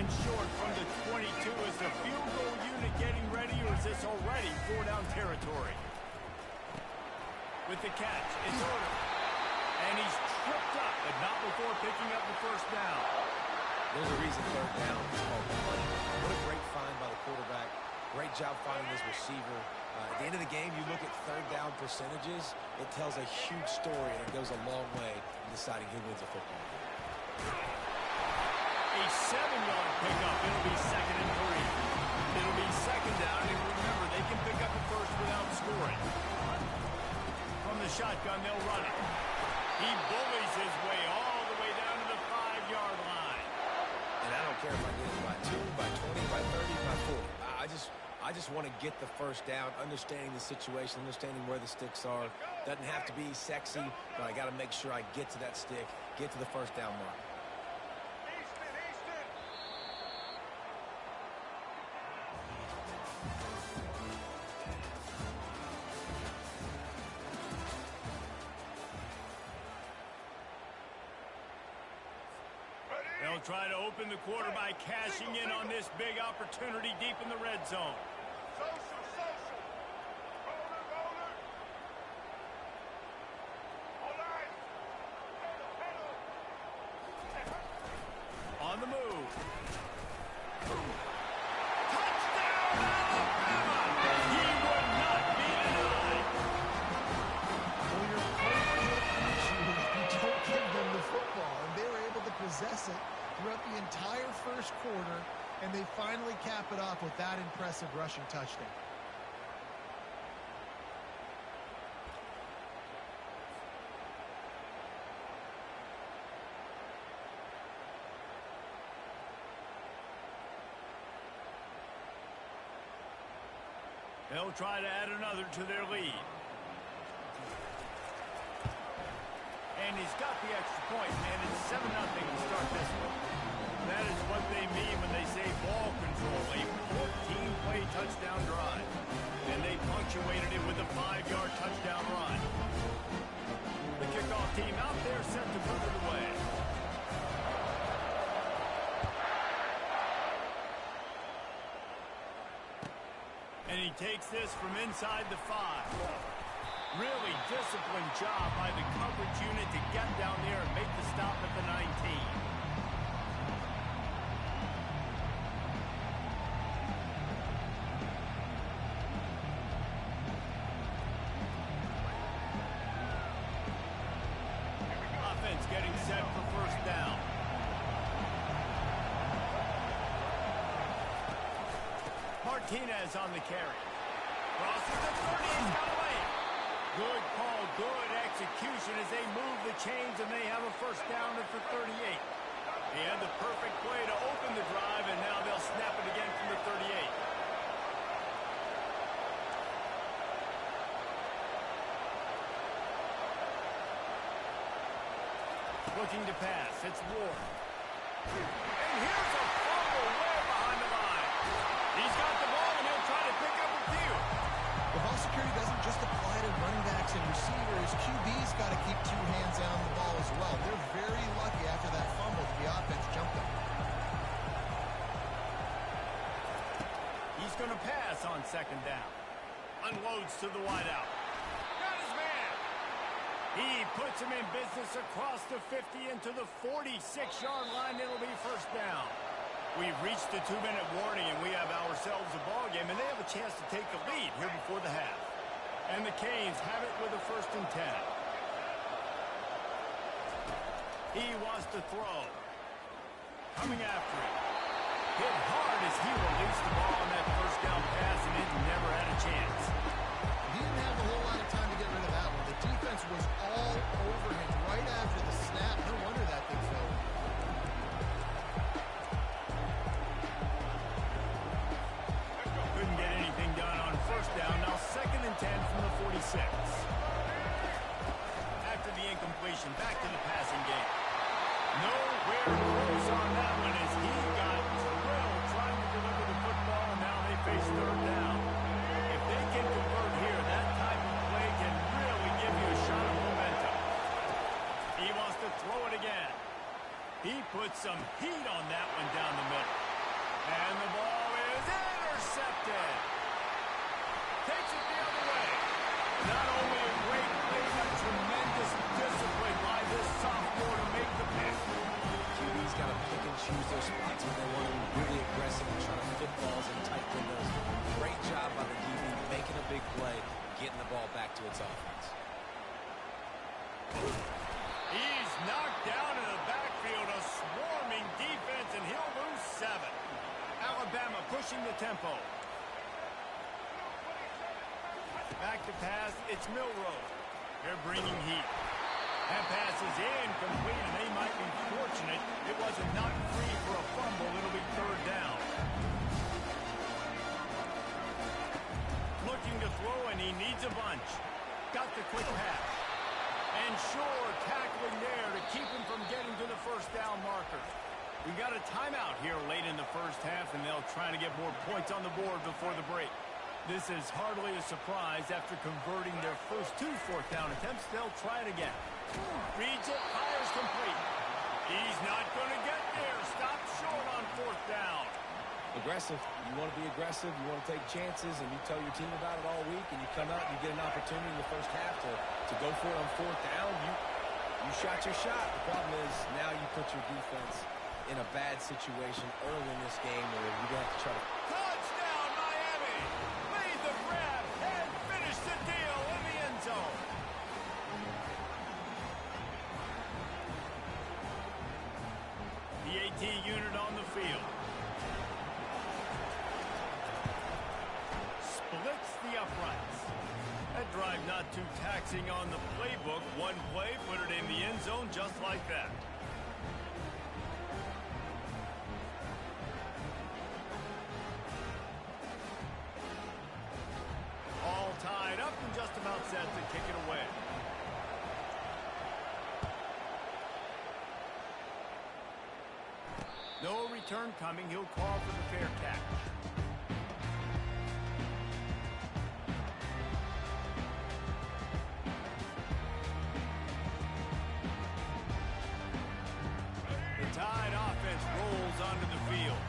seconds short from the 22. Is the field goal unit getting ready, or is this already four-down territory? With the catch, it's ordered. And he's tripped up, but not before picking up the first down. There's a reason third down is called money. What a great find by the quarterback. Great job finding his receiver. At the end of the game, you look at third down percentages. It tells a huge story, and it goes a long way in deciding who wins a football game. A 7-yard pickup. It'll be 2nd and 3. It'll be second down, and remember, they can pick up a first without scoring. From the shotgun, they'll run it. He bullies his way all the way down to the 5-yard line. And I don't care if I get it by 2, by 20, by 30, by 40. I just want to get the first down, understanding the situation, understanding where the sticks are. Doesn't have to be sexy, but I got to make sure I get to that stick, get to the first down mark. They'll try to open the quarter by cashing in on this big opportunity deep in the red zone. On the move. Touchdown, Alabama! He would not be denied. Well, your coach you don't give them the football, and they were able to possess it throughout the entire first quarter, and they finally cap it off with that impressive rushing touchdown. They'll try to add another to their lead. And he's got the extra point, and it's 7-0 to start this one. That is what they mean when they say ball control, a 14-play touchdown drive. And they punctuated it with a 5-yard touchdown run. The kickoff team out there set to move it away. And he takes this from inside the 5. Really disciplined job by the coverage unit to get down there and make the stop at the 19. Offense getting set for first down. Martinez on the carry. Crosses the 30, he's got away. Good call, good execution as they move the chains, and they have a first downer for 38. He had the perfect play to open the drive, and now they'll snap it again from the 38. Looking to pass, it's Ward. And here's a fumble way behind the line. He's got the ball, and he'll try to pick up a few. The ball security doesn't just apply to running backs and receivers. QB's got to keep 2 hands on the ball as well. They're very lucky after that fumble that the offense jumped them. He's going to pass on second down. Unloads to the wideout. Got his man. He puts him in business across the 50 into the 46-yard line. It'll be first down. We've reached the 2-minute warning, and we have ourselves a ball game, and they have a chance to take the lead here before the half. And the Canes have it with a 1st and 10. He wants to throw. Coming after him. Hit hard as he released the ball on that first down pass, and it never had a chance. He didn't have a whole lot of time to get rid of that one. The defense was all over him right after the snap. No wonder that thing fell. Couldn't get anything done on first down. Now 2nd and 10 from the 46. After the incompletion, back to the passing game. Nowhere close on that one as he got drilled trying to deliver the football, and now they face third down. If they can convert here, that type of play can really give you a shot of momentum. He wants to throw it again. He put some heat on that one down the middle. And the ball is intercepted. Takes it the other way. Not only a great play, but tremendous discipline by this sophomore to make the pick. QB's got to pick and choose their spots when they want to be really aggressive and try to fit balls in tight windows. Great job by the DB making a big play, getting the ball back to its offense. He's knocked down in the backfield, a swarming defense, and he'll lose 7. Alabama pushing the tempo. Back to pass, it's Milroe. They're bringing heat. That pass is incomplete, and they might be fortunate it wasn't knocked free for a fumble. It'll be 3rd down. Looking to throw, and he needs a bunch. Got the quick pass. And sure, tackling there to keep him from getting to the 1st down marker. We got a timeout here late in the 1st half, and they'll try to get more points on the board before the break. This is hardly a surprise. After converting their first 2 4th down attempts, they'll try it again. Reads it, fires complete. He's not going to get there. Stop short on 4th down. Aggressive. You want to be aggressive. You want to take chances, and you tell your team about it all week, and you come out and you get an opportunity in the 1st half to go for it on 4th down. You shot your shot. The problem is now you put your defense in a bad situation early in this game where you're going to have to try to... Touchdown, Miami! Made the grab and finished the deal in the end zone. The AT unit on the field. Splits the uprights. That drive not too taxing on the playbook. One play, put it in the end zone just like that. All tied up and just about set to kick it away. No return coming. He'll call for the fair catch. The Tide offense rolls onto the field.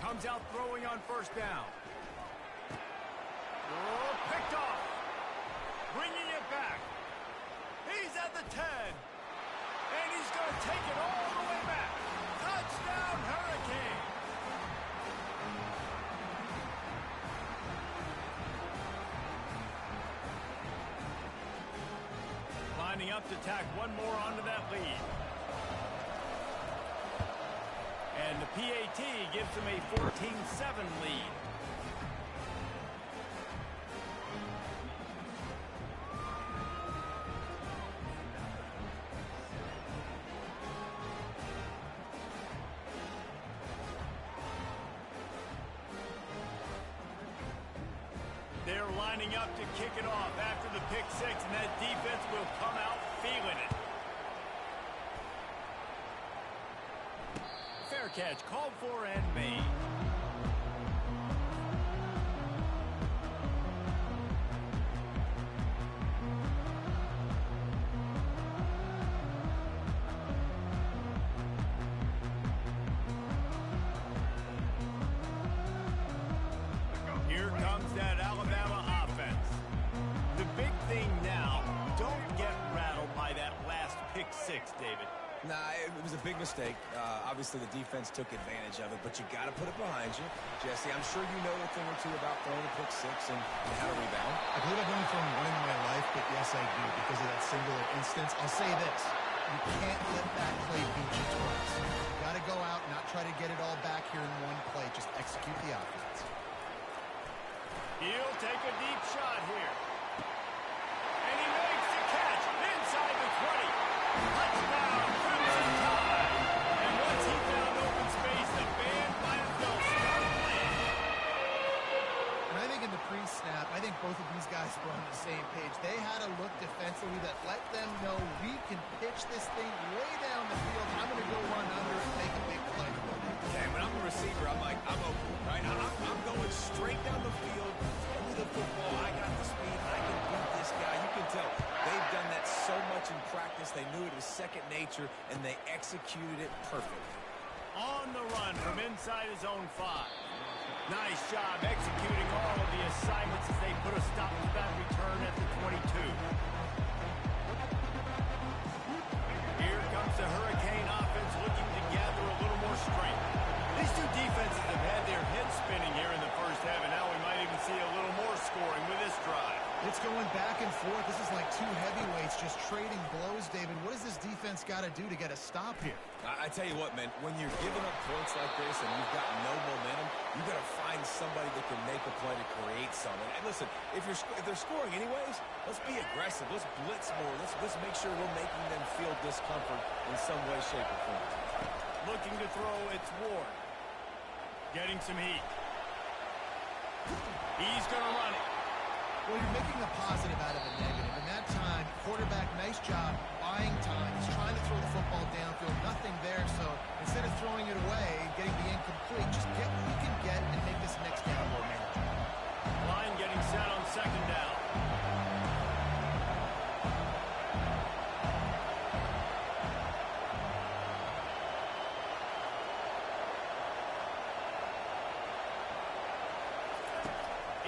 Comes out throwing on 1st down. Oh, picked off. Bringing it back. He's at the 10. And he's going to take it all the way back. Touchdown, Hurricane. Lining up to tack one more onto that lead. And the PAT gives them a 14-7 lead. They're lining up to kick it off after the pick 6, and that defense will come out feeling it. Fair catch called for and made. Here comes that Alabama offense. The big thing now, don't get rattled by that last pick 6, David. Nah, it was a big mistake. Obviously, the defense took advantage of it, but you got to put it behind you. Jesse, I'm sure you know a thing or two about throwing a pick 6 and how to rebound. I believe I've only thrown one in my life, but yes, I do, because of that singular instance. I'll say this. You can't let that play beat you twice. You got to go out and not try to get it all back here in one play. Just execute the offense. He'll take a deep shot here. And he makes the catch inside the 20. Touchdown, Crimson Tide. And once he found open space, the band might as well start playing. And I think in the pre-snap, I think both of these guys were on the same page. They had a look defensively that let them know we can pitch this thing way down the field. I'm going to go run under and make a big play. Okay, when I'm a receiver, I'm like, I'm open, right? I'm going straight down the field, throw me the football. I got the speed. I can beat this guy. You can tell they've done that so much in practice defense. They knew it was second nature, and they executed it perfectly. On the run from inside his own 5. Nice job executing all of the assignments as they put a stop to that return at the 22. Here comes the Hurricane offense looking to gather a little more strength. These two defenses have had their heads spinning here in the first half, and now we might even see a little more scoring with this drive. It's going back and forth. This is like two heavyweights just trading blows, David. What does this defense got to do to get a stop here? I tell you what, man, when you're giving up points like this and you've got no momentum, you got to find somebody that can make a play to create something. And listen, if they're scoring anyways, let's be aggressive. Let's blitz more. Let's make sure we're making them feel discomfort in some way, shape, or form. Looking to throw, it's Ward. Getting some heat. He's going to run it. Well, you're making a positive out of a negative. In that time, quarterback, nice job buying time. He's trying to throw the football downfield. Nothing there, so instead of throwing it away and getting the incomplete, just get what you can get and make this next down more manageable. Line getting set on second down.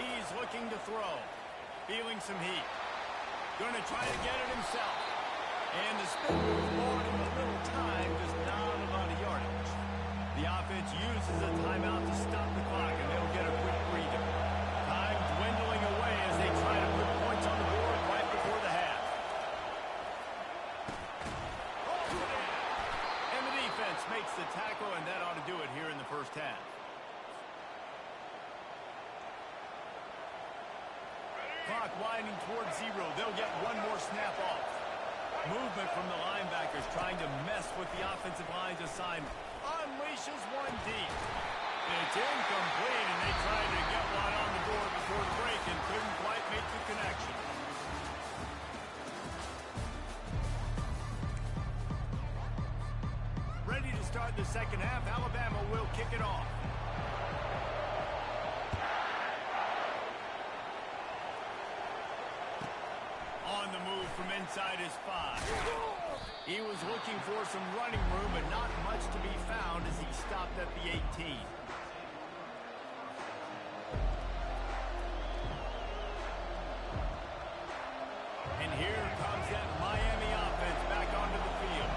He's looking to throw. Feeling some heat. Going to try to get it himself. And the spin move forward in a little time, just not a lot of yardage. The offense uses a timeout to stop the clock, and they'll get a quick breather. Time dwindling away as they try to put points on the board right before the half. And the defense makes the tackle, and that ought to do it here in the first half. Clock winding towards 0. They'll get one more snap off. Movement from the linebackers trying to mess with the offensive line's assignment. Unleashes one deep. It's incomplete, and they tried to get one on the board before the break and couldn't quite make the connection. Ready to start the second half. Alabama will kick it off. From inside his 5. He was looking for some running room, but not much to be found as he stopped at the 18. And here comes that Miami offense back onto the field.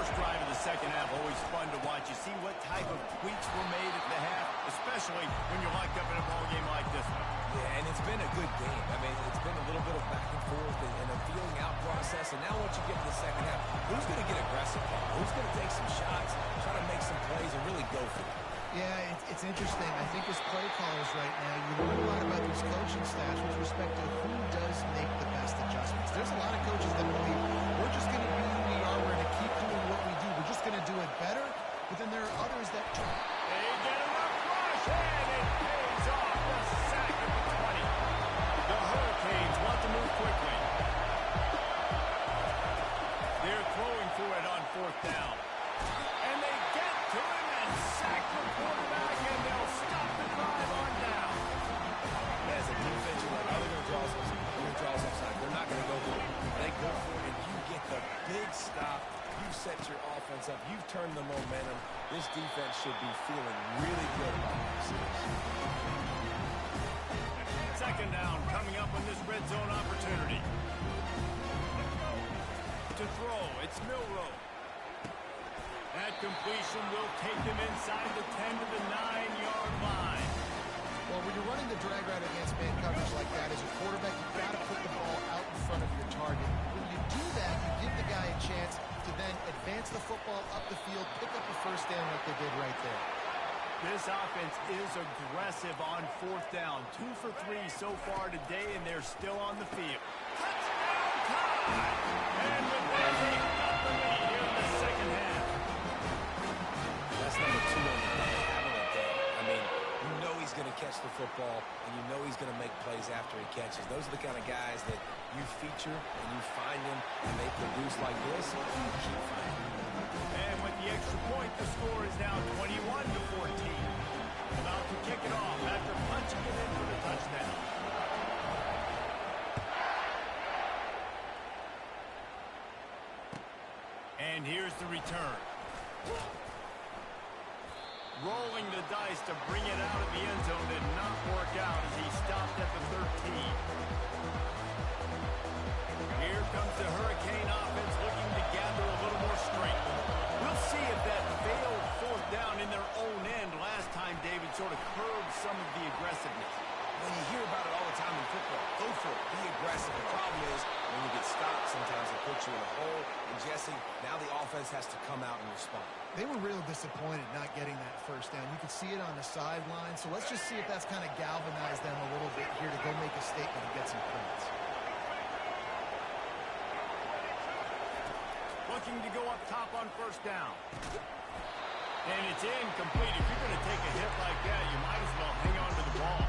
First drive of the second half, always fun to watch. You see what type of tweaks were made at the half, especially when you're locked up in a ball game like this one. Yeah, and it's been a good game. I mean, it's been a little bit of back and forth and a feeling out process. And now once you get to the second half, who's going to get aggressive? Who's going to take some shots, try to make some plays, and really go for it? Yeah, it's interesting. I think as play callers right now, you learn a lot about these coaching staffs with respect to who does make the best adjustments. There's a lot of coaches that believe we're just going to be who we are. We're going to keep doing what we do. We're just going to do it better. But then there are others that try. They get enough rush, and it pays off. The sack at the 20. The Hurricanes want to move quickly. They're throwing for it on fourth down. And they get to him and sack the quarterback, and they'll stop the drive on down. As a defense, you're like, oh, they're going to draw some time. They're not going to go for it. They go for it, and you get the big stop. You set your offense up. You've turned the momentum. This defense should be feeling really good about themselves. Second down coming up on this red zone opportunity. To throw, it's Milroe. That completion will take them inside the 10 to the 9-yard line. Well, when you're running the drag route against man coverage like that, as a quarterback, you've got to put the ball out in front of your target. When you do that, you give the guy a chance to then advance the football up the field, pick up a first down like they did right there. This offense is aggressive on fourth down. 2 for 3 so far today, and they're still on the field. Touchdown time! And with that, they've got the lead here in the second half. That's number 2 on the day, having a day. I mean, you know he's going to catch the football, and you know he's going to make plays after he catches. Those are the kind of guys that you feature and you find them, and they produce like this, and you keep finding them. And with the extra point, the score is now 21 to 14. About to kick it off after punching it in for the touchdown. And here's the return. Rolling the dice to bring it out of the end zone did not work out as he stopped at the 13. Here comes the Hurricane offense looking to gather a little more strength. We'll see if that failed fourth down in their own end last time David sort of curbed some of the aggressiveness. When you hear about it all the time in football, go for it, be aggressive. The problem is when you get stopped, sometimes it puts you in a hole. And Jesse, now the offense has to come out and respond. They were real disappointed not getting that first down. You could see it on the sideline. So let's just see if that's kind of galvanized them a little bit here to go make a statement and get some points. Looking to go up top on first down. And it's incomplete. If you're going to take a hit like that, you might as well hang on to the ball.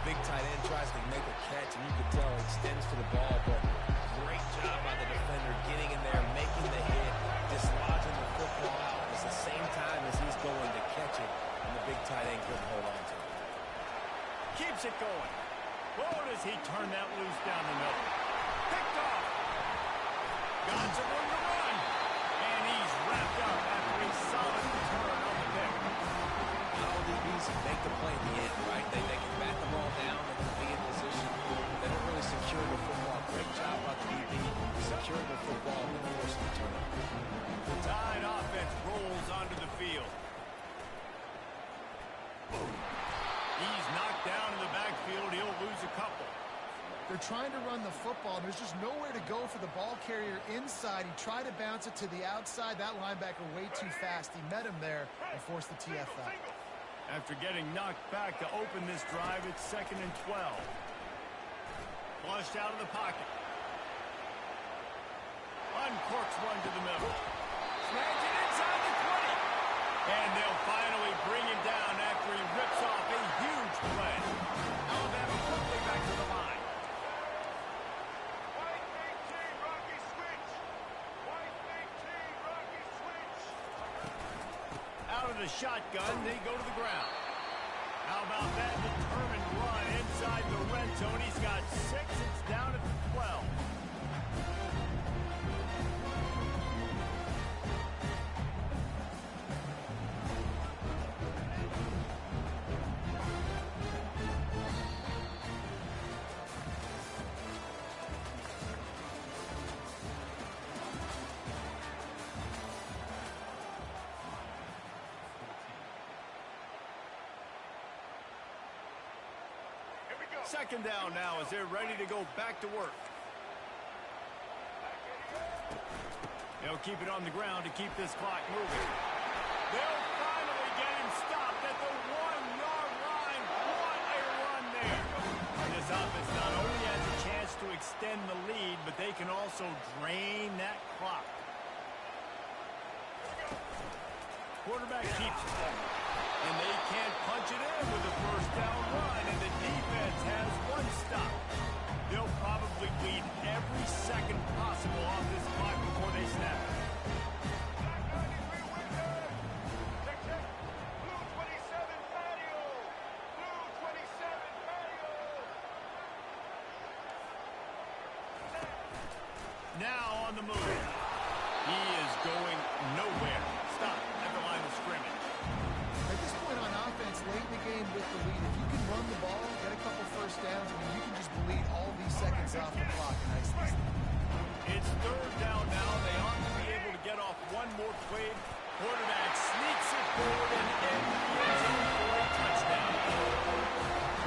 Big tight end tries to make a catch, and you can tell he extends to the ball, but great job by the defender getting in there, making the hit, dislodging the football out at the same time as he's going to catch it, and the big tight end couldn't hold on to it. Keeps it going. Oh, does he turn that loose down the middle? Picked off. Got some room to run. And he's wrapped up after a solid return on the pick. All DBs make the play in the end, right? They can bat the ball down, they can be in position. They don't really secure the football. Great job by the DB, securing the football and forcing the turnover. The Tide offense rolls onto the field. He's knocked down in the backfield. He'll lose a couple. They're trying to run the football. There's just nowhere to go for the ball carrier inside. He tried to bounce it to the outside. That linebacker way too fast. He met him there and forced the TF out. After getting knocked back to open this drive, it's 2nd and 12. Flushed out of the pocket. Uncorks one to the middle. Snags it inside the 20. And they'll finally bring him down after he rips off a huge play. Alabama quickly back to the line. Out of the shotgun, they go to the ground. How about that determined run inside the red zone? He's got 6. It's down at the 12. Second down now as they're ready to go back to work. They'll keep it on the ground to keep this clock moving. They'll finally get him stopped at the 1-yard line. What a run there. And this offense not only has a chance to extend the lead, but they can also drain that clock. Quarterback keeps it. And they can't punch it in with a first down run, and the defense has one stop. They'll probably bleed every second possible off this clock before they snap it. Now on the move. He is going nowhere. Stop at the line of scrimmage. At this point on offense, late in the game with the lead, if you can run the ball, get a couple first downs, I mean, you can just bleed all these seconds off the clock and ice this thing. It's third down now. They ought to be able to get off one more play. Quarterback sneaks it forward and ends the end zone for a touchdown.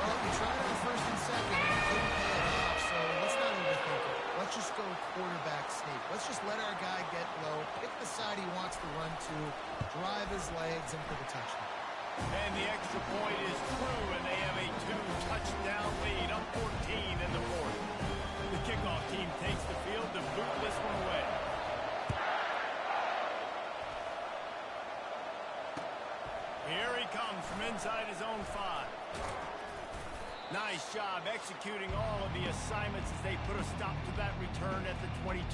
Well, we tried on first and second, and we couldn't pull it off, so let's not overthink it. Let's just go quarterback sneak. Let's just let our guy get low, pick the side he wants to run to, drive his legs, and for the touchdown. And the extra point is through, and they have a 2-touchdown lead, up 14 in the fourth. The kickoff team takes the field to boot this one away. Here he comes from inside his own 5. Nice job executing all of the assignments as they put a stop to that return at the 22.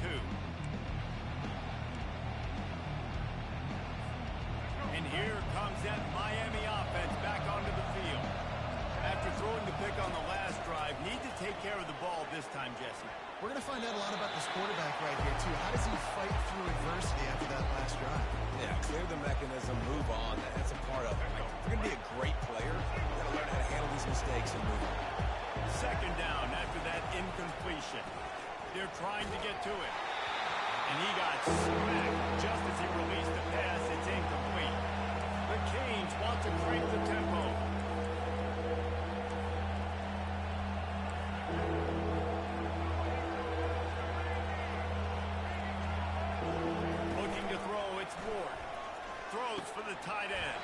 And here comes that Miami offense back onto the field. After throwing the pick on the last drive, need to take care of the ball this time, Jesse. We're going to find out a lot about this quarterback right here, too. How does he fight through adversity after that last drive? Yeah, clear the mechanism, move on. That's a part of it. Like, if you're going to be a great player, you got to learn how to handle these mistakes and move on. Second down after that incompletion. They're trying to get to it. And he got smacked just as he released the pass. It's incomplete. The Canes want to crank the tempo. Looking to throw, it's Ward. Throws for the tight end.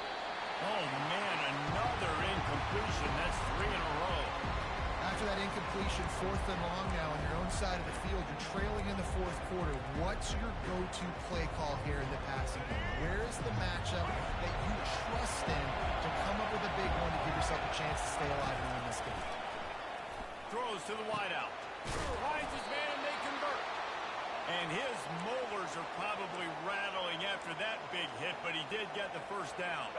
Oh, man, another incompletion. That's 3 in a row. After that incompletion, 4th and long now on your own side of the field, you're trailing in the 4th quarter. What's your go-to play call here in the passing game? Where is the matchup that you trust in to come up with a big one to give yourself a chance to stay alive and win this game? Throws to the wideout. Finds his man and they convert. And his molars are probably rattling after that big hit, but he did get the first down.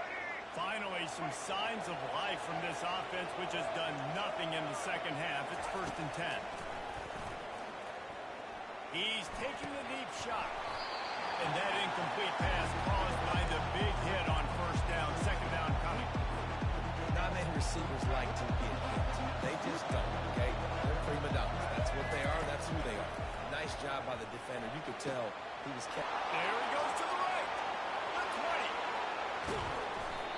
Finally, some signs of life from this offense, which has done nothing in the second half. It's 1st and 10. He's taking the deep shot. And that incomplete pass caused by the big hit on 1st down. 2nd down coming. Not many receivers like to get hit. They just don't, okay? They're prima donnas. That's what they are. That's who they are. Nice job by the defender. You could tell he was kept. There he goes to the right. The 20.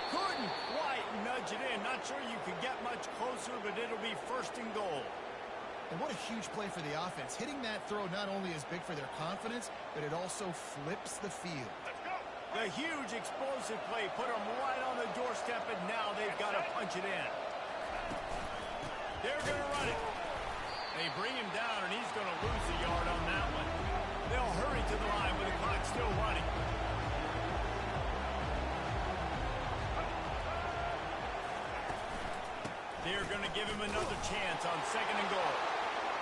Couldn't quite nudge it in. Not sure you could get much closer, but it'll be 1st and goal. And what a huge play for the offense. Hitting that throw not only is big for their confidence, but it also flips the field. The huge explosive play put them right on the doorstep, and now they've got to punch it in. They're going to run it. They bring him down, and he's going to lose a yard on that one. They'll hurry to the line with the clock still running. They're going to give him another chance on 2nd and goal.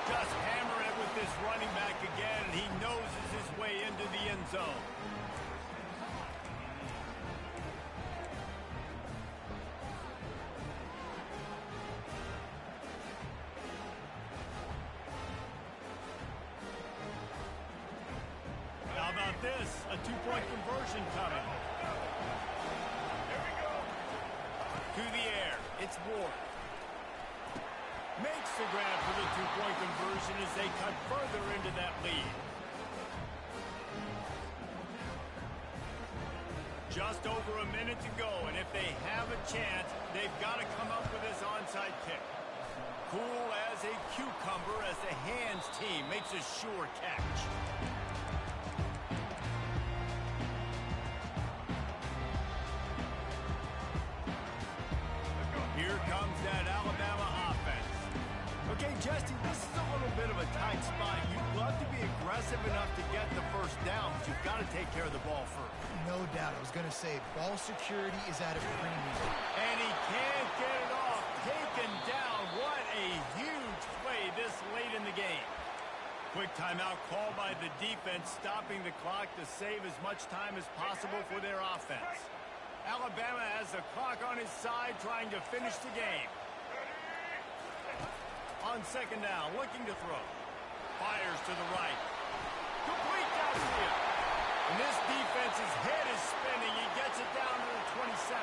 Just hammer it with this running back again, and he noses his way into the end zone. How about this? A 2-point conversion coming. Here we go. To the air. It's Ward. Makes the grab for the 2-point conversion as they cut further into that lead. Just over a minute to go, and if they have a chance, they've got to come up with this onside kick. Cool as a cucumber as the hands team makes a sure catch. Here comes that Alabama offense. Okay, Justin, this is a little bit of a tight spot. You'd love to be aggressive enough to get the first down, but you've got to take care of the ball first. No doubt. I was going to say, ball security is at a premium. And he can't get it off. Taken down. What a huge play this late in the game. Quick timeout called by the defense, stopping the clock to save as much time as possible for their offense. Alabama has the clock on his side, trying to finish the game. On 2nd down, looking to throw. Fires to the right. Complete downfield. And this defense's head is spinning. He gets it down to the 27.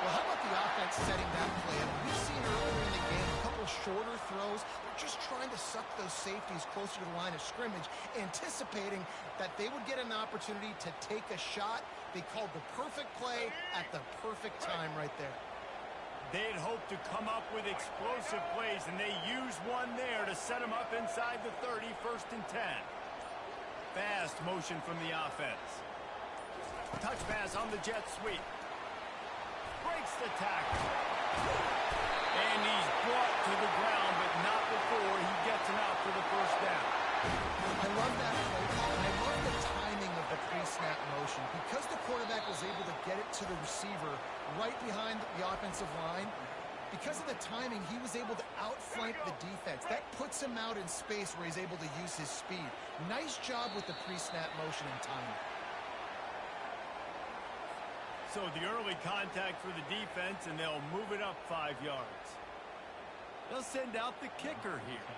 Well, how about the offense setting that play up? We've seen earlier in the game a couple shorter throws. They're just trying to suck those safeties closer to the line of scrimmage, anticipating that they would get an opportunity to take a shot. They called the perfect play at the perfect time right there. They'd hoped to come up with explosive plays, and they used one there to set them up inside the 30, 1st and 10. Fast motion from the offense. Touch pass on the jet sweep. Breaks the tackle. And he's brought to the ground, but not before he gets him out for the first down. I love that play call, and I love the timing of the pre-snap motion. Because the quarterback was able to get it to the receiver right behind the offensive line, because of the timing, he was able to outflank the defense. That puts him out in space where he's able to use his speed. Nice job with the pre-snap motion and timing. So the early contact for the defense, and they'll move it up 5 yards. They'll send out the kicker here.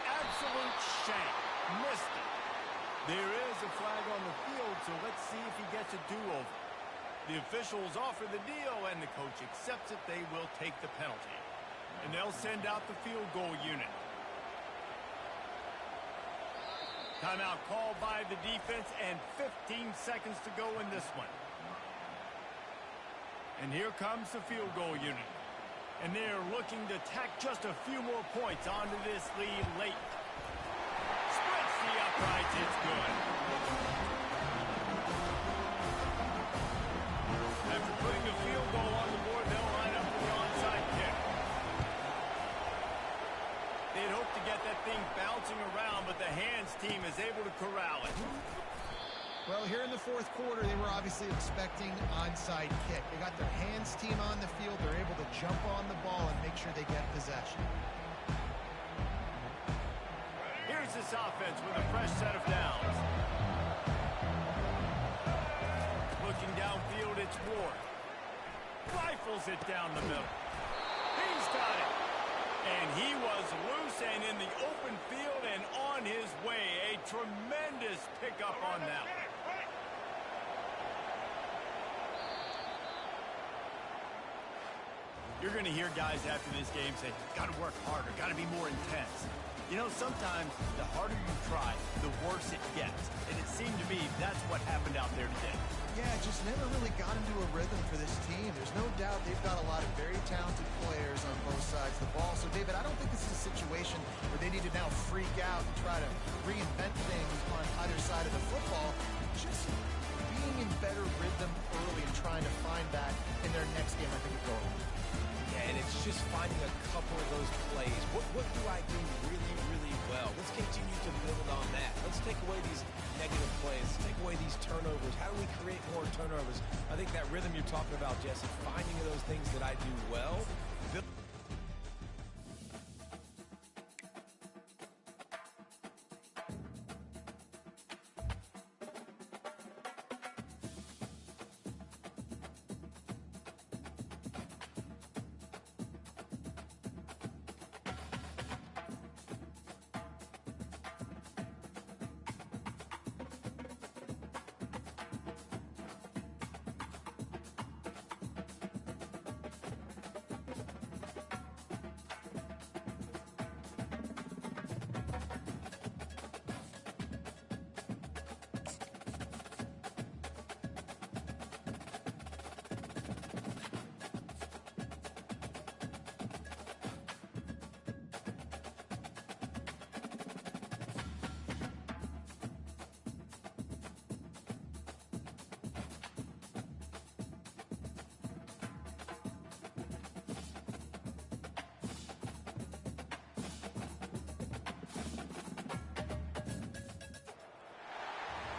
Absolute shank. Missed it. There is a flag on the field, so let's see if he gets a do-over. The officials offer the deal, and the coach accepts it. They will take the penalty. And they'll send out the field goal unit. Timeout called by the defense, and 15 seconds to go in this one. And here comes the field goal unit. And they're looking to tack just a few more points onto this lead late. Splits the uprights. It's good. After putting a field goal on the board, they'll line up for the onside kick. They'd hope to get that thing bouncing around, but the hands team is able to corral it. Well, here in the fourth quarter, they were obviously expecting onside kick. They got their hands team on the field. They're able to jump on the ball and make sure they get possession. Here's this offense with a fresh set of downs. Looking downfield, it's Ward. Rifles it down the middle. He's got it. And he was loose and in the open field and on his way. A tremendous pickup on that one. You're going to hear guys after this game say, got to work harder, got to be more intense. You know, sometimes the harder you try, the worse it gets. And it seemed to me that's what happened out there today. Yeah, just never really got into a rhythm for this team. There's no doubt they've got a lot of very talented players on both sides of the ball. So, David, I don't think this is a situation where they need to now freak out and try to reinvent things on either side of the football. Just being in better rhythm early and trying to find that in their next game, I think, is going. And it's just finding a couple of those plays. What do I do really, really well? Let's continue to build on that. Let's take away these negative plays. Let's take away these turnovers. How do we create more turnovers? I think that rhythm you're talking about, Jesse, finding those things that I do well.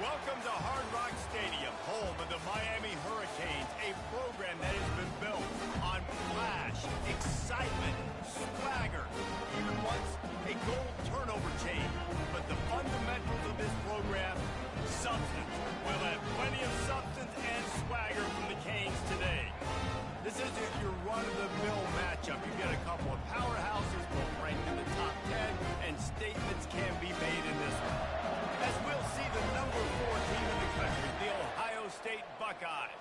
Welcome to Hard Rock Stadium, home of the Miami Hurricanes, a program that has been built on flash, excitement, swagger, even once a goal turnover chain. But the fundamentals of this program, substance. We'll have plenty of substance and swagger from the Canes today. This isn't your run-of-the-mill matchup. You've got a couple of powerhouses, both ranked in the top 10, and statements can be made in this one. As we'll see the number 4 team in the country, the Ohio State Buckeyes,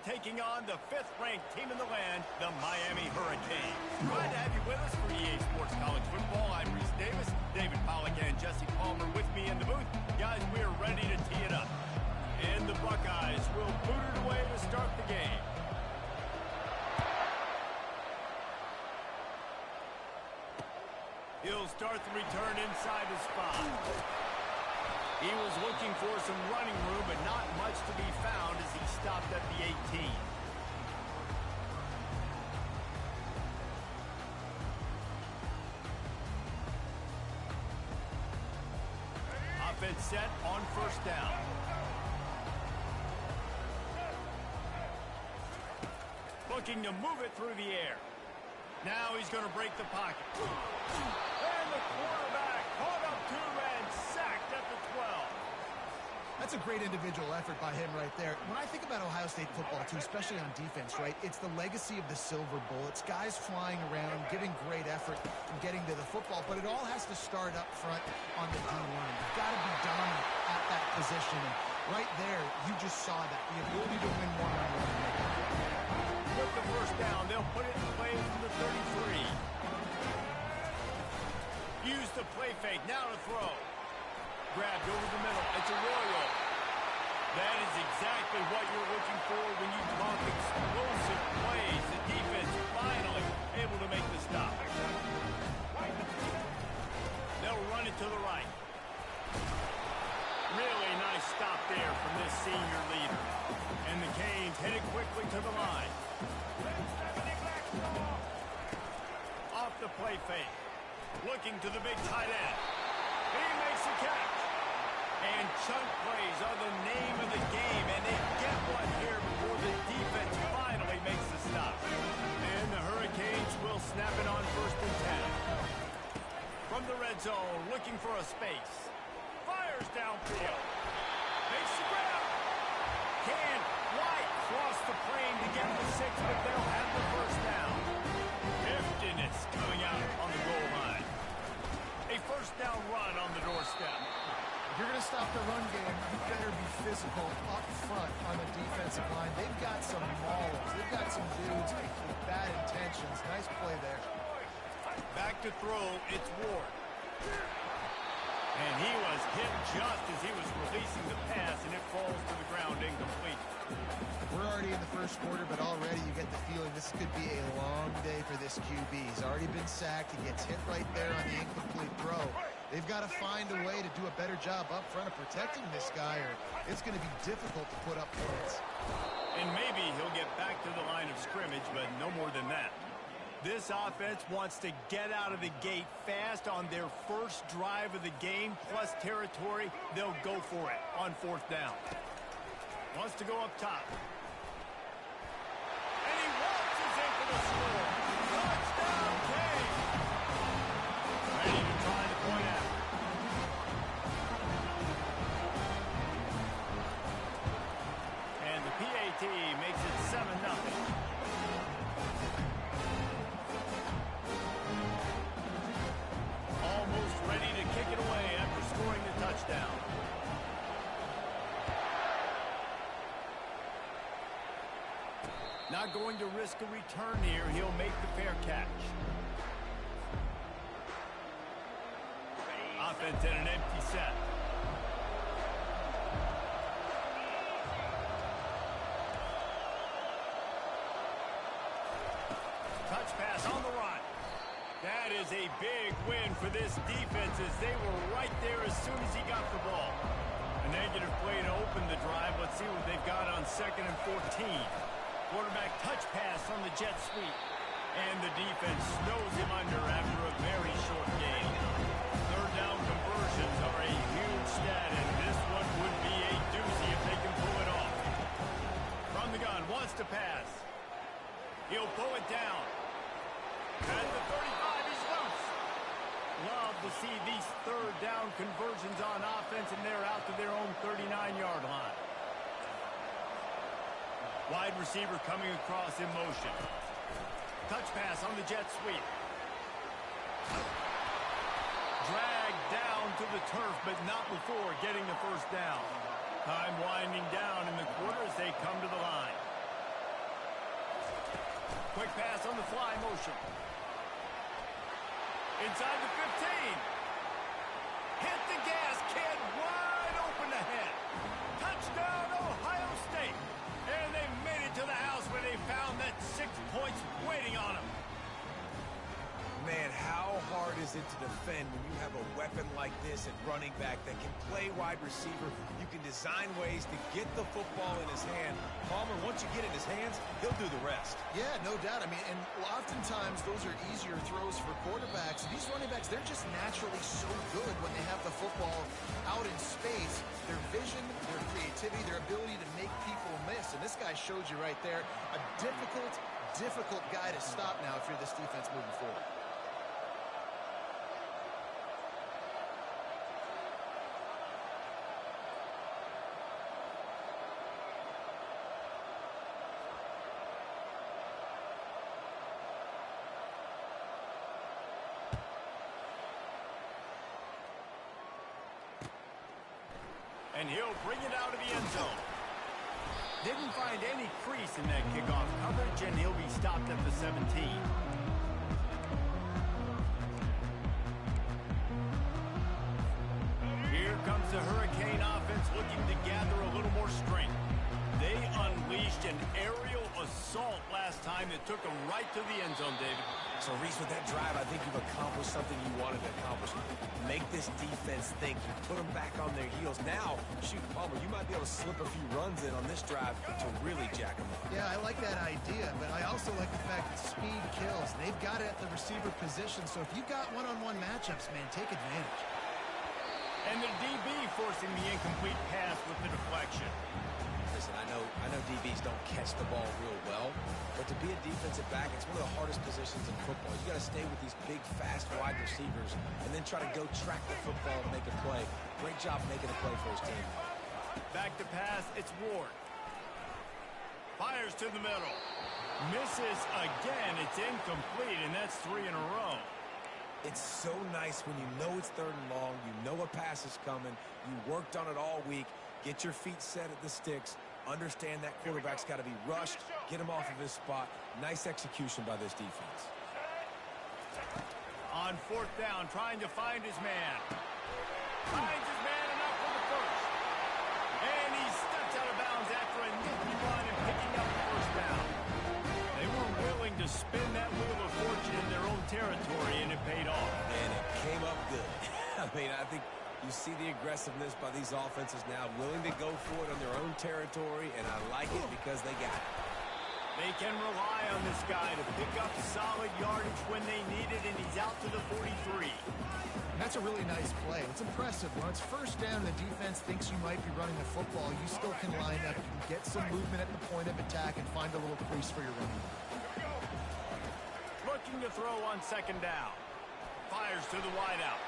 taking on the 5th-ranked team in the land, the Miami Hurricanes. Glad to have you with us for EA Sports College Football. I'm Reese Davis, David Pollack, and Jesse Palmer with me in the booth. Guys, we're ready to tee it up. And the Buckeyes will boot it away to start the game. He'll start the return inside his spot. He was looking for some running room, but not much to be found as he stopped at the 18. Offense set on first down. Looking to move it through the air. Now he's going to break the pocket. And the quarterback caught up to and sacked at the 12. That's a great individual effort by him right there. When I think about Ohio State football, too, especially on defense, right, it's the legacy of the silver bullets, guys flying around, giving great effort and getting to the football, but it all has to start up front on the D-line. You've got to be dominant at that position, and right there, you just saw that, the ability to win one-on-one. With the first down, they'll put it in play from the 33. Use the play fake, now to throw. Grabbed over the middle. It's Arroyo. That is exactly what you're looking for when you talk explosive plays. The defense finally able to make the stop. They'll run it to the right. Really nice stop there from this senior leader. And the Canes headed quickly to the line. Off the play fake. Looking to the big tight end. He makes a catch. And chunk plays are the name of the game, and they get one here before the defense finally makes the stop. And the Hurricanes will snap it on 1st and 10. From the red zone, looking for a space. Fires downfield. Makes the grab. Can White cross the plane to get the 6, but they'll have the first down. Heftiness coming out on the goal line. A first down run on the doorstep. If you're going to stop the run game, you better be physical up front on the defensive line. They've got some maulers. They've got some dudes with bad intentions. Nice play there. Back to throw, it's Ward. And he was hit just as he was releasing the pass, and it falls to the ground incomplete. We're already in the first quarter, but already you get the feeling this could be a long day for this QB. He's already been sacked. He gets hit right there on the incomplete throw. They've got to find a way to do a better job up front of protecting this guy, or it's going to be difficult to put up points. And maybe he'll get back to the line of scrimmage, but no more than that. This offense wants to get out of the gate fast on their first drive of the game, plus territory. They'll go for it on 4th down. Wants to go up top. And he waltzes in for the score. Touchdown, Canes! Ready to try the point out. And the PAT makes it 7-0. Almost ready to kick it away after scoring the touchdown. Not going to risk a return here. He'll make the fair catch. Offense in an empty set. Touch pass on the run. That is a big win for this defense as they were right there as soon as he got the ball. A negative play to open the drive. Let's see what they've got on 2nd and 14. Quarterback touch pass on the jet sweep. And the defense snows him under after a very short game. 3rd down conversions are a huge stat, and this one would be a doozy if they can pull it off. From the gun, wants to pass. He'll pull it down. At the 35, he's loose. Love to see these 3rd down conversions on offense, and they're out to their own 39-yard line. Wide receiver coming across in motion. Touch pass on the jet sweep. Dragged down to the turf, but not before getting the first down. Time winding down in the quarter as they come to the line. Quick pass on the fly motion. Inside the 15. Hit the gas, kid. Wide open ahead. Touchdown, Ohio State. And they made it to the house where they found that 6 points waiting on them. Man, how hard is it to defend when you have a weapon like this at running back that can play wide receiver? You can design ways to get the football in his hand. Palmer, once you get it in his hands, he'll do the rest. Yeah, no doubt. I mean, and oftentimes those are easier throws for quarterbacks. These running backs, they're just naturally so good when they have the football out in space. Their vision, their creativity, their ability to make people miss. And this guy showed you right there, a difficult guy to stop now if you're this defense moving forward. And he'll bring it out of the end zone. Didn't find any crease in that kickoff coverage, and he'll be stopped at the 17. Here comes the Hurricane offense looking to gather a little more strength. They unleashed an aerial assault last time that took them right to the end zone, David. So, Reese, with that drive, I think you've accomplished something you wanted to accomplish. Make this defense think. You put them back on their heels. Now, shoot, Palmer, you might be able to slip a few runs in on this drive to really jack them up. Yeah, I like that idea, but I also like the fact that speed kills. They've got it at the receiver position, so if you've got one-on-one matchups, man, take advantage. And the DB forcing the incomplete pass with the deflection. Listen, I know DBs don't catch the ball real well, but to be a defensive back, it's one of the hardest positions in football. You got to stay with these big, fast, wide receivers and then try to go track the football and make a play. Great job making a play for his team. Back to pass, it's Ward. Fires to the middle. Misses again, it's incomplete, and that's 3 in a row. It's so nice when you know it's 3rd and long, you know a pass is coming, you worked on it all week, get your feet set at the sticks, understand that quarterback's got to be rushed, get him off of his spot. Nice execution by this defense. On 4th down, trying to find his man. Finds his man enough for the first. And he steps out of bounds after a nifty run and picking up the 1st down. They were willing to spin that wheel of fortune in their own territory, and it paid off. And it came up good. I mean, I think you see the aggressiveness by these offenses now, willing to go for it on their own territory, and I like it because they got it. They can rely on this guy to pick up solid yardage when they need it, and he's out to the 43. That's a really nice play. It's impressive. When it's 1st down, the defense thinks you might be running the football. You still can line up. You can get some movement at the point of attack and find a little crease for your running. Looking to throw on 2nd down. Fires to the wideout.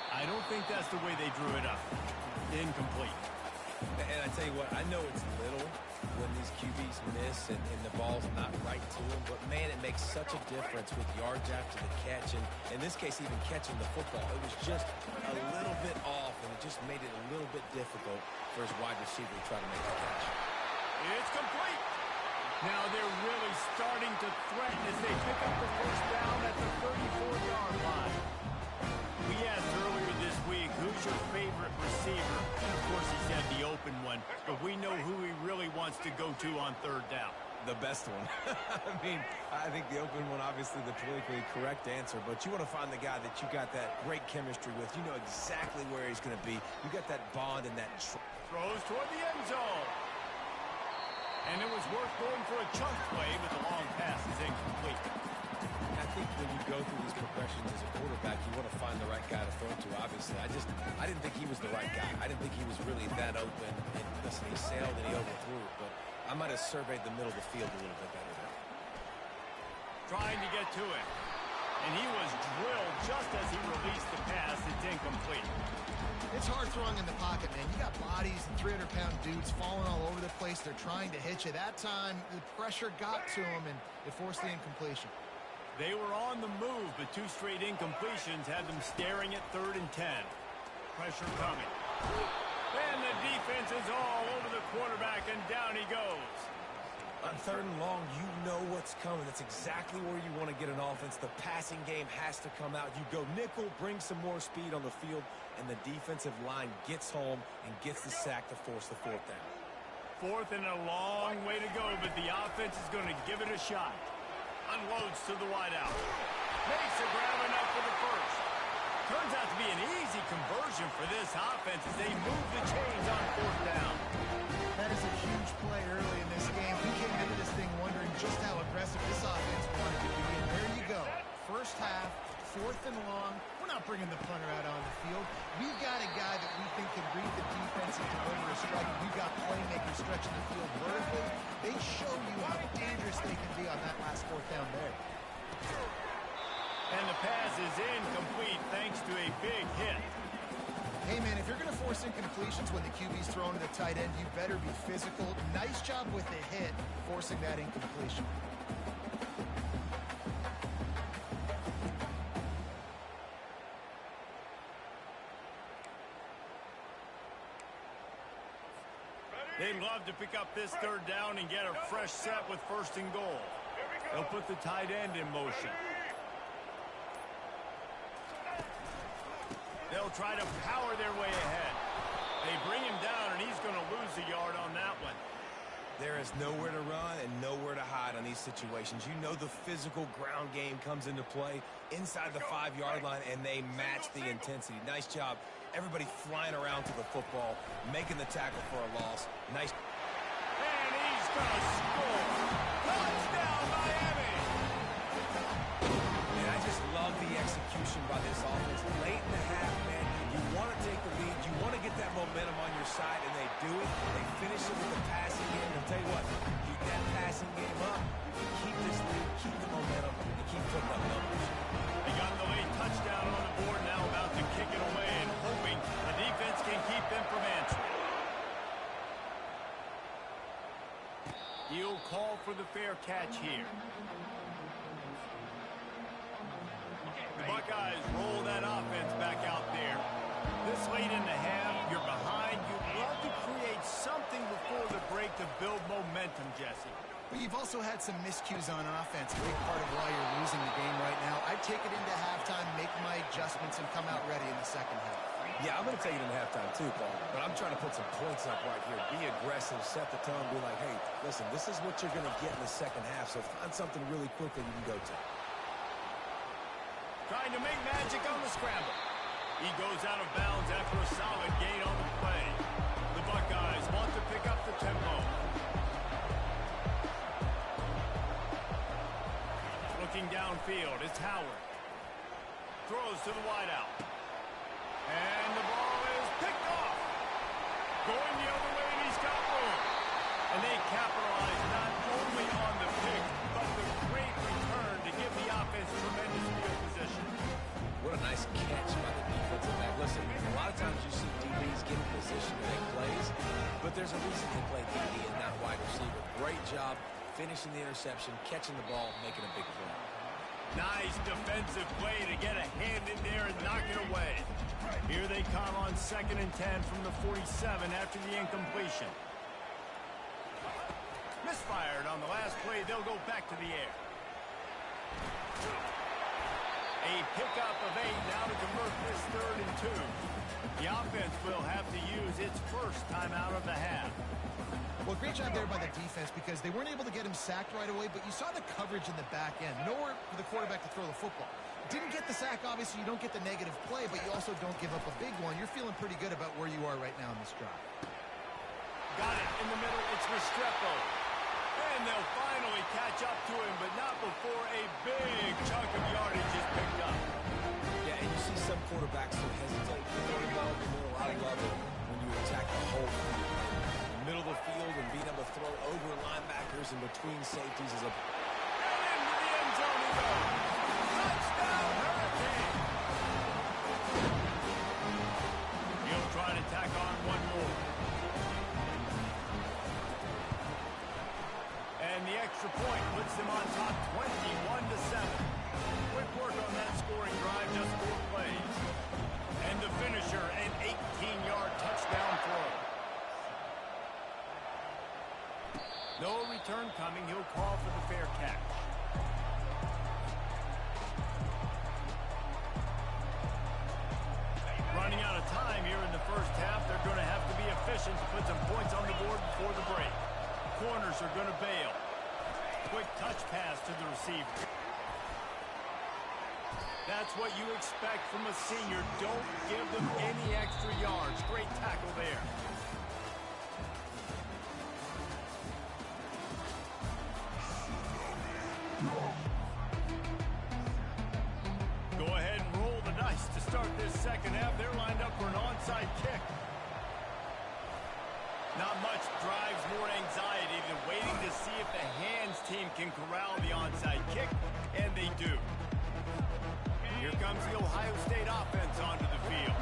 I don't think that's the way they drew it up. Incomplete. And I tell you what, I know it's little when these QBs miss and the ball's not right to them, but man, it makes such a difference with yards after the catch, and in this case, even catching the football. It was just a little bit off, and it just made it a little bit difficult for his wide receiver to try to make the catch. It's complete. Now they're really starting to threaten as they pick up the 1st down at the 34-yard line. We asked earlier this week, who's your favorite receiver? And of course, he said the open one, but we know who he really wants to go to on 3rd down. The best one. I mean, I think the open one, obviously the politically correct answer, but you want to find the guy that you got that great chemistry with. You know exactly where he's going to be. You got that bond and that... Throws toward the end zone. And it was worth going for a chunk play, but the long pass is incomplete. I think when you go through these progressions as a quarterback, you want to find the right guy to throw to, obviously. I didn't think he was the right guy. I didn't think he was really that open. And listen, he sailed and he overthrew it, but I might have surveyed the middle of the field a little bit better there. Trying to get to it. And he was drilled just as he released the pass. It's incomplete. It's hard throwing in the pocket, man. You got bodies and 300-pound dudes falling all over the place. They're trying to hit you. That time, the pressure got to him, and it forced the incompletion. They were on the move, but 2 straight incompletions had them staring at 3rd and 10. Pressure coming. And the defense is all over the quarterback, and down he goes. On 3rd and long, you know what's coming. That's exactly where you want to get an offense. The passing game has to come out. You go nickel, bring some more speed on the field, and the defensive line gets home and gets the sack to force the 4th down. 4th and a long way to go, but the offense is going to give it a shot. Unloads to the wideout. Makes a grab enough for the first. Turns out to be an easy conversion for this offense as they move the chains on 4th down. That is a huge play early in this game. We came into this thing wondering just how aggressive this offense wanted to be. And there you go. 1st half, 4th and long. We're not bringing the punter out on the field. We've got a guy that we think can read the defense and deliver a strike. We've got playmakers stretching the field vertically. They show you how dangerous they can be on that last 4th down there. And the pass is incomplete thanks to a big hit. Hey, man, if you're going to force incompletions when the QB's thrown to the tight end, you better be physical. Nice job with the hit, forcing that incompletion. They'd love to pick up this third down and get a fresh set with first and goal. They'll put the tight end in motion. They'll try to power their way ahead. They bring him down, and he's going to lose a yard on that one. There is nowhere to run and nowhere to hide on these situations. You know the physical ground game comes into play inside the 5-yard line, and they match the intensity. Nice job. Everybody flying around to the football, making the tackle for a loss. Nice. And he's going to score. Touchdown, Miami! And I just love the execution by this offense. Late in the half, man, you want to take the lead. You want to get that momentum on your side, and they do it. They finish it with the passing game. I'll tell you what, keep that passing game up. Keep this lead, keep the momentum, and keep putting up numbers. They got the late touchdown on the board, now about to kick it away and hoping the defense can keep them from answering. He'll call for the fair catch here. The Buckeyes roll that offense back out there. This late in the half, you're behind. You'd love to create something before the break to build momentum, Jesse. But you've also had some miscues on offense, a big part of why you're losing the game right now. I'd take it into halftime, make my adjustments, and come out ready in the second half. Yeah, I'm going to take it into halftime too, Paul. But I'm trying to put some points up right here. Be aggressive, set the tone, be like, hey, listen, this is what you're going to get in the second half, so find something really quick that you can go to. Trying to make magic on the scramble. He goes out of bounds after a solid gain on the play. The Buckeyes want to pick up the tempo. Looking downfield, it's Howard. Throws to the wideout. And the ball is picked off. Going the other way, and he's got room. And they capitalize not only on the pick, but the great return to give the offense tremendous field position. What a nice catch by the defensive back. Listen, a lot of times you see DBs get in position to make plays, but there's a reason they play DB and not wide receiver. Great job finishing the interception, catching the ball, making a big play. Nice defensive play to get a hand in there and knock it away. Here they come on 2nd and 10 from the 47 after the incompletion. Misfired on the last play. They'll go back to the air. A pickup of 8 now to convert this 3rd and 2. The offense will have to use its first timeout of the half. Well, great job there by the defense because they weren't able to get him sacked right away, but you saw the coverage in the back end. Nowhere for the quarterback to throw the football. Didn't get the sack, obviously. You don't get the negative play, but you also don't give up a big one. You're feeling pretty good about where you are right now in this drive. Got it in the middle. It's Restrepo. And they'll finally catch up to him, but not before a big chunk of yardage is picked up. Yeah, and you see some quarterbacks who hesitate to throw the ball in the middle. I love it when you attack the whole field. Middle of the field and being able to throw over linebackers and between safeties is a... And into the end zone he goes. Touchdown, Hurricane! He'll try to tack on one more. And the extra point puts them on top 21-7. Quick work on that scoring drive, just 4 plays. And the finisher, an 18-yard touchdown throw. No return coming. He'll call for the fair catch. Running out of time here in the first half. They're going to have to be efficient to put some points on the board before the break. Corners are going to bail. Quick touch pass to the receiver. That's what you expect from a senior. Don't give them any extra yards. Great tackle there. Go ahead and roll the dice to start this second half. They're lined up for an onside kick. Not much drives more anxiety than waiting to see if the hands team can corral the onside kick, and they do. Here comes the Ohio State offense onto the field.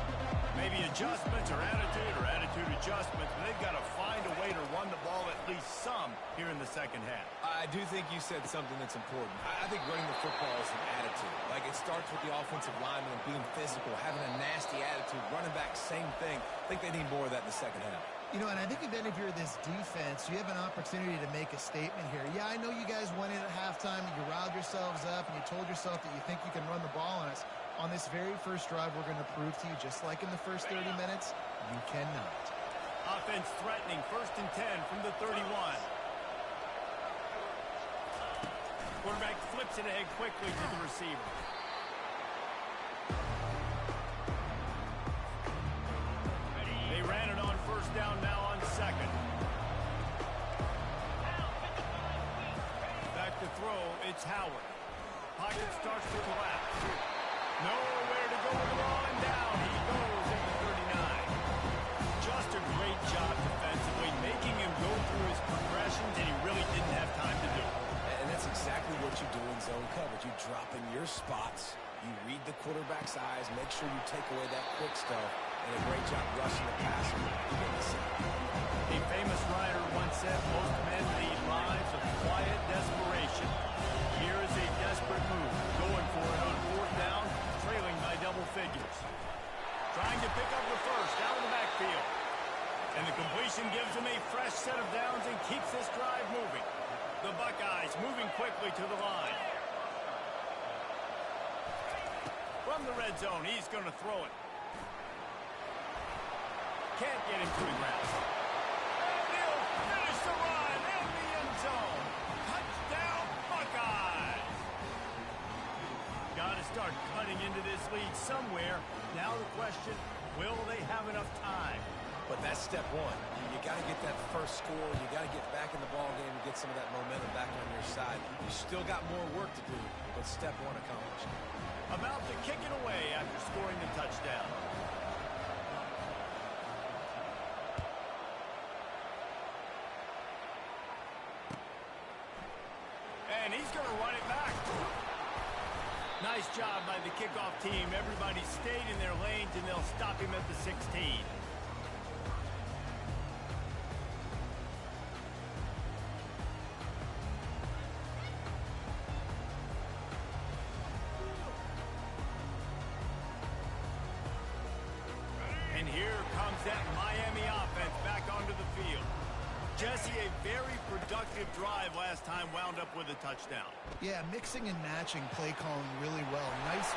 Maybe adjustments or attitude adjustments, but they've got to find a way to run the ball at least some here in the second half. I do think you said something that's important. I think running the football is an attitude. Like, it starts with the offensive lineman and being physical, having a nasty attitude. Running back, same thing. I think they need more of that in the second half. You know, and I think even if you're this defense, you have an opportunity to make a statement here. Yeah, I know you guys went in at halftime and you riled yourselves up and you told yourself that you think you can run the ball on us. On this very first drive, we're going to prove to you, just like in the first 30 minutes, you cannot. Offense threatening, 1st and 10 from the 31. Quarterback flips it ahead quickly to the receiver. They ran it on 1st down, now on 2nd. Back to throw, it's Howard. Pocket starts to collapse. Nowhere to go with the ball, and down he goes at the 39. Just a great job defensively, making him go through his progressions, and he really didn't have time to do it. And that's exactly what you do in zone coverage. You drop in your spots, you read the quarterback's eyes, make sure you take away that quick stuff, and a great job rushing the passer. A famous writer once said, most men lead lives of quiet desperation. Here is a desperate move, going for it on 4th down, trailing by double figures. Trying to pick up the first out of the backfield. And the completion gives him a fresh set of downs and keeps this drive moving. The Buckeyes moving quickly to the line. From the red zone, he's going to throw it. Can't get him to the ground. And he'll finish the run in the end zone. Touchdown, Buckeyes! Got to start cutting into this lead somewhere. Now the question, will they have enough time? But that's step one. You got to get that first score. You got to get back in the ball game and get some of that momentum back on your side. You still got more work to do, but step one accomplished. About to kick it away after scoring the touchdown. And he's going to run it back. Nice job by the kickoff team. Everybody stayed in their lanes, and they'll stop him at the 16. And here comes that Miami offense back onto the field. Jesse, a very productive drive last time wound up with a touchdown. Yeah, mixing and matching play calling really well. Nice